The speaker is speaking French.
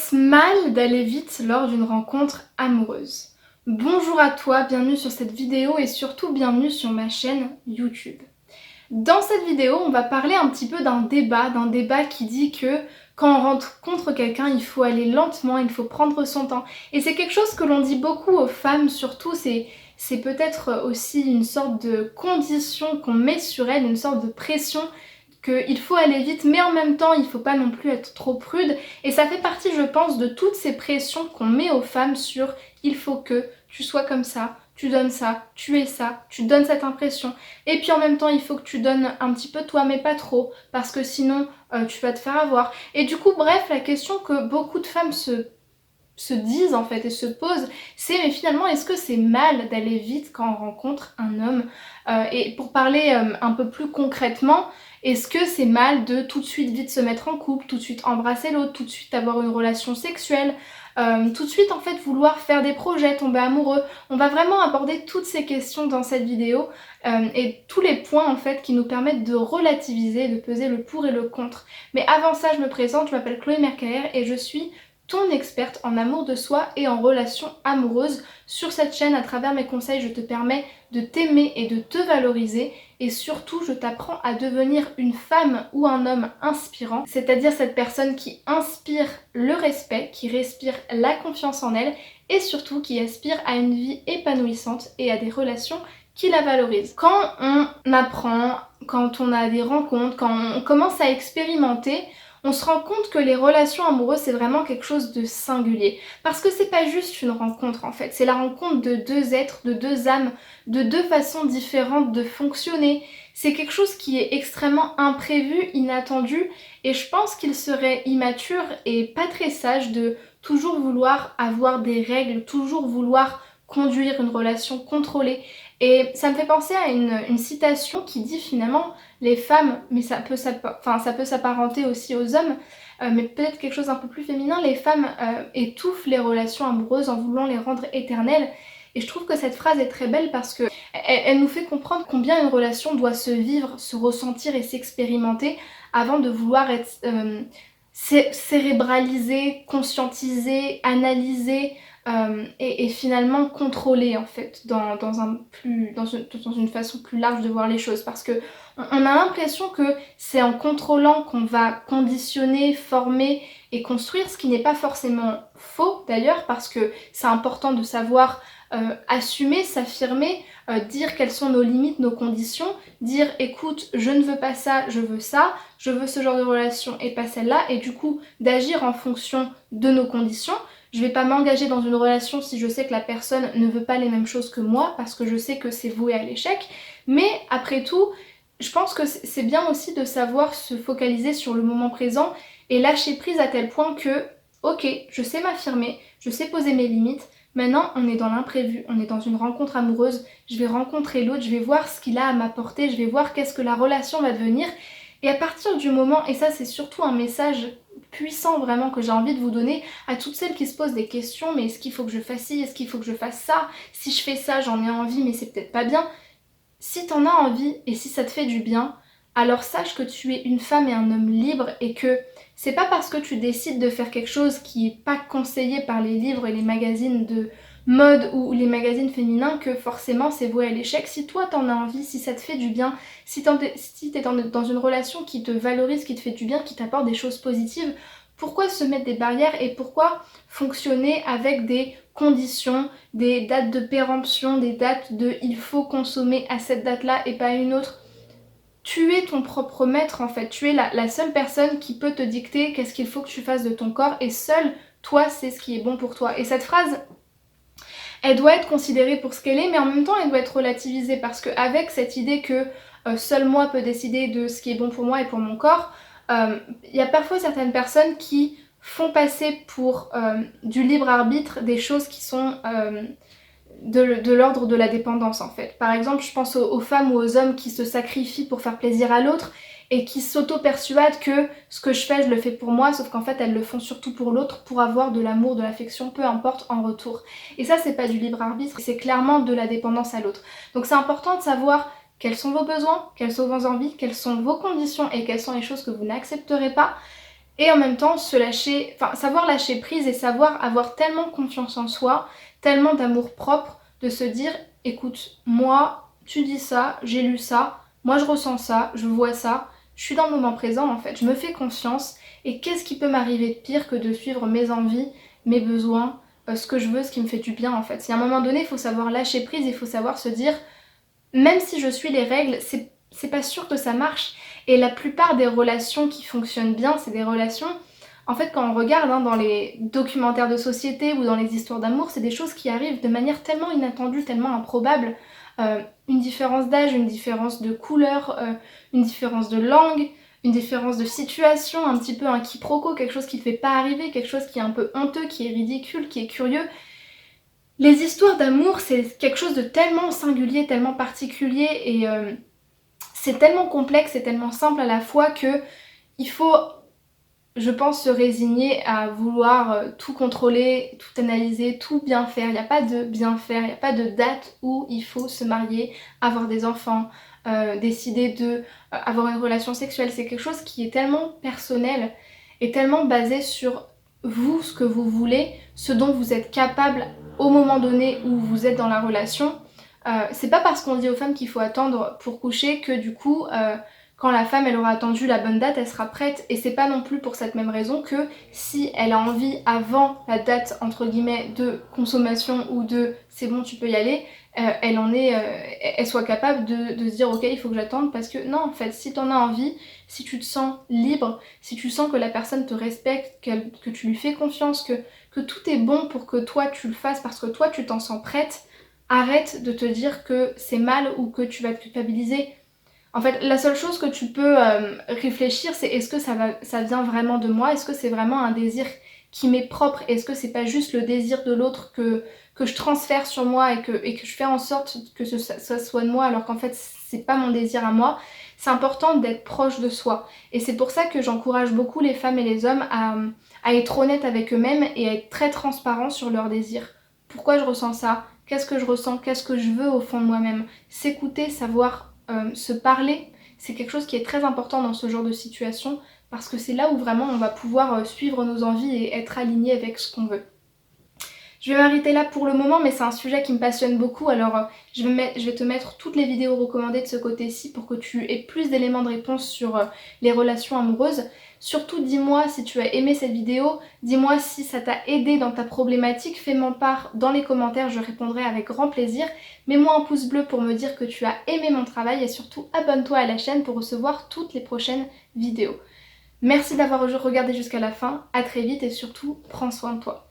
Est-ce mal d'aller vite lors d'une rencontre amoureuse? Bonjour à toi, bienvenue sur cette vidéo et surtout bienvenue sur ma chaîne YouTube. Dans cette vidéo, on va parler un petit peu d'un débat qui dit que quand on rencontre quelqu'un, il faut aller lentement, il faut prendre son temps. Et c'est quelque chose que l'on dit beaucoup aux femmes, surtout, c'est peut-être aussi une sorte de condition qu'on met sur elles, une sorte de pression qu'il faut aller vite, mais en même temps, il faut pas non plus être trop prude. Et ça fait partie, je pense, de toutes ces pressions qu'on met aux femmes sur il faut que tu sois comme ça, tu donnes ça, tu es ça, tu donnes cette impression. Et puis en même temps, il faut que tu donnes un petit peu toi, mais pas trop, parce que sinon, tu vas te faire avoir. Et du coup, bref, la question que beaucoup de femmes se disent en fait et se posent, c'est mais finalement est-ce que c'est mal d'aller vite quand on rencontre un homme et pour parler un peu plus concrètement, est-ce que c'est mal de tout de suite vite se mettre en couple, tout de suite embrasser l'autre, tout de suite avoir une relation sexuelle, tout de suite en fait vouloir faire des projets, tomber amoureux? On va vraiment aborder toutes ces questions dans cette vidéo et tous les points en fait qui nous permettent de relativiser, de peser le pour et le contre. Mais avant ça, je me présente, je m'appelle Chloé Mercaer et je suis ton experte en amour de soi et en relations amoureuses. Sur cette chaîne, à travers mes conseils, je te permets de t'aimer et de te valoriser et surtout, je t'apprends à devenir une femme ou un homme inspirant, c'est-à-dire cette personne qui inspire le respect, qui respire la confiance en elle et surtout qui aspire à une vie épanouissante et à des relations qui la valorisent. Quand on apprend, quand on a des rencontres, quand on commence à expérimenter, on se rend compte que les relations amoureuses c'est vraiment quelque chose de singulier. Parce que c'est pas juste une rencontre en fait, c'est la rencontre de deux êtres, de deux âmes, de deux façons différentes de fonctionner. C'est quelque chose qui est extrêmement imprévu, inattendu, et je pense qu'il serait immature et pas très sage de toujours vouloir avoir des règles, toujours vouloir conduire une relation contrôlée. Et ça me fait penser à une citation qui dit finalement les femmes, mais ça peut s'apparenter aussi aux hommes, mais peut-être quelque chose un peu plus féminin, les femmes étouffent les relations amoureuses en voulant les rendre éternelles. Et je trouve que cette phrase est très belle parce que elle nous fait comprendre combien une relation doit se vivre, se ressentir et s'expérimenter avant de vouloir être cérébralisée, conscientisée, analysée, et finalement contrôler en fait dans une façon plus large de voir les choses, parce que on a l'impression que c'est en contrôlant qu'on va conditionner, former et construire, ce qui n'est pas forcément faux d'ailleurs, parce que c'est important de savoir assumer, s'affirmer, dire quelles sont nos limites, nos conditions, dire écoute je ne veux pas ça, je veux ça, je veux ce genre de relation et pas celle-là, et du coup d'agir en fonction de nos conditions. Je vais pas m'engager dans une relation si je sais que la personne ne veut pas les mêmes choses que moi, parce que je sais que c'est voué à l'échec. Mais après tout, je pense que c'est bien aussi de savoir se focaliser sur le moment présent et lâcher prise à tel point que, ok, je sais m'affirmer, je sais poser mes limites, maintenant on est dans l'imprévu, on est dans une rencontre amoureuse, je vais rencontrer l'autre, je vais voir ce qu'il a à m'apporter, je vais voir qu'est-ce que la relation va devenir. Et à partir du moment, et ça c'est surtout un message puissant vraiment que j'ai envie de vous donner à toutes celles qui se posent des questions, mais est-ce qu'il faut que je fasse ci, est-ce qu'il faut que je fasse ça, si je fais ça j'en ai envie mais c'est peut-être pas bien. Si t'en as envie et si ça te fait du bien, alors sache que tu es une femme et un homme libre et que c'est pas parce que tu décides de faire quelque chose qui est pas conseillé par les livres et les magazines de mode ou les magazines féminins que forcément c'est voué à l'échec. Si toi t'en as envie, si ça te fait du bien, si t'es dans une relation qui te valorise, qui te fait du bien, qui t'apporte des choses positives, pourquoi se mettre des barrières et pourquoi fonctionner avec des conditions, des dates de péremption, des dates de il faut consommer à cette date-là et pas à une autre? Tu es ton propre maître en fait, tu es la seule personne qui peut te dicter qu'est-ce qu'il faut que tu fasses de ton corps et seul toi c'est ce qui est bon pour toi. Et cette phrase, elle doit être considérée pour ce qu'elle est, mais en même temps elle doit être relativisée parce qu'avec cette idée que seul moi peux décider de ce qui est bon pour moi et pour mon corps, y a parfois certaines personnes qui font passer pour du libre arbitre des choses qui sont de l'ordre de la dépendance en fait. Par exemple, je pense aux femmes ou aux hommes qui se sacrifient pour faire plaisir à l'autre et qui s'auto-persuadent que ce que je fais, je le fais pour moi, sauf qu'en fait elles le font surtout pour l'autre, pour avoir de l'amour, de l'affection, peu importe, en retour. Et ça c'est pas du libre arbitre, c'est clairement de la dépendance à l'autre. Donc c'est important de savoir quels sont vos besoins, quelles sont vos envies, quelles sont vos conditions et quelles sont les choses que vous n'accepterez pas. et en même temps se lâcher, enfin savoir lâcher prise et savoir avoir tellement confiance en soi, tellement d'amour propre, de se dire écoute, moi tu dis ça, j'ai lu ça, moi je ressens ça, je vois ça, je suis dans le moment présent en fait, je me fais confiance et qu'est-ce qui peut m'arriver de pire que de suivre mes envies, mes besoins, ce que je veux, ce qui me fait du bien en fait. Si à un moment donné il faut savoir lâcher prise, il faut savoir se dire même si je suis les règles, c'est pas sûr que ça marche. Et la plupart des relations qui fonctionnent bien, c'est des relations, en fait, quand on regarde dans les documentaires de société ou dans les histoires d'amour, c'est des choses qui arrivent de manière tellement inattendue, tellement improbable. Une différence d'âge, une différence de couleur, une différence de langue, une différence de situation, un petit peu un quiproquo, quelque chose qui ne fait pas arriver, quelque chose qui est un peu honteux, qui est ridicule, qui est curieux. Les histoires d'amour, c'est quelque chose de tellement singulier, tellement particulier et c'est tellement complexe et tellement simple à la fois que il faut, je pense, se résigner à vouloir tout contrôler, tout analyser, tout bien faire. Il n'y a pas de bien faire, il n'y a pas de date où il faut se marier, avoir des enfants, décider de avoir une relation sexuelle. C'est quelque chose qui est tellement personnel et tellement basé sur vous, ce que vous voulez, ce dont vous êtes capable au moment donné où vous êtes dans la relation. C'est pas parce qu'on dit aux femmes qu'il faut attendre pour coucher que du coup quand la femme elle aura attendu la bonne date, elle sera prête. Et c'est pas non plus pour cette même raison que si elle a envie avant la date entre guillemets de consommation ou de c'est bon tu peux y aller, elle soit capable de se dire ok il faut que j'attende parce que non en fait si t'en as envie, si tu te sens libre, si tu sens que la personne te respecte, que tu lui fais confiance, que tout est bon pour que toi tu le fasses parce que toi tu t'en sens prête, arrête de te dire que c'est mal ou que tu vas te culpabiliser. En fait, la seule chose que tu peux réfléchir, c'est est-ce que ça vient vraiment de moi? Est-ce que c'est vraiment un désir qui m'est propre? Est-ce que c'est pas juste le désir de l'autre que je transfère sur moi et que je fais en sorte que ça soit de moi alors qu'en fait c'est pas mon désir à moi? C'est important d'être proche de soi. Et c'est pour ça que j'encourage beaucoup les femmes et les hommes à être honnêtes avec eux-mêmes et à être très transparents sur leurs désirs. Pourquoi je ressens ça? Qu'est-ce que je ressens? Qu'est-ce que je veux au fond de moi-même? S'écouter, savoir se parler, c'est quelque chose qui est très important dans ce genre de situation parce que c'est là où vraiment on va pouvoir suivre nos envies et être aligné avec ce qu'on veut. Je vais m'arrêter là pour le moment mais c'est un sujet qui me passionne beaucoup alors je vais te mettre toutes les vidéos recommandées de ce côté-ci pour que tu aies plus d'éléments de réponse sur les relations amoureuses. Surtout dis-moi si tu as aimé cette vidéo, dis-moi si ça t'a aidé dans ta problématique, fais-moi part dans les commentaires, je répondrai avec grand plaisir. Mets-moi un pouce bleu pour me dire que tu as aimé mon travail et surtout abonne-toi à la chaîne pour recevoir toutes les prochaines vidéos. Merci d'avoir regardé jusqu'à la fin, à très vite et surtout prends soin de toi.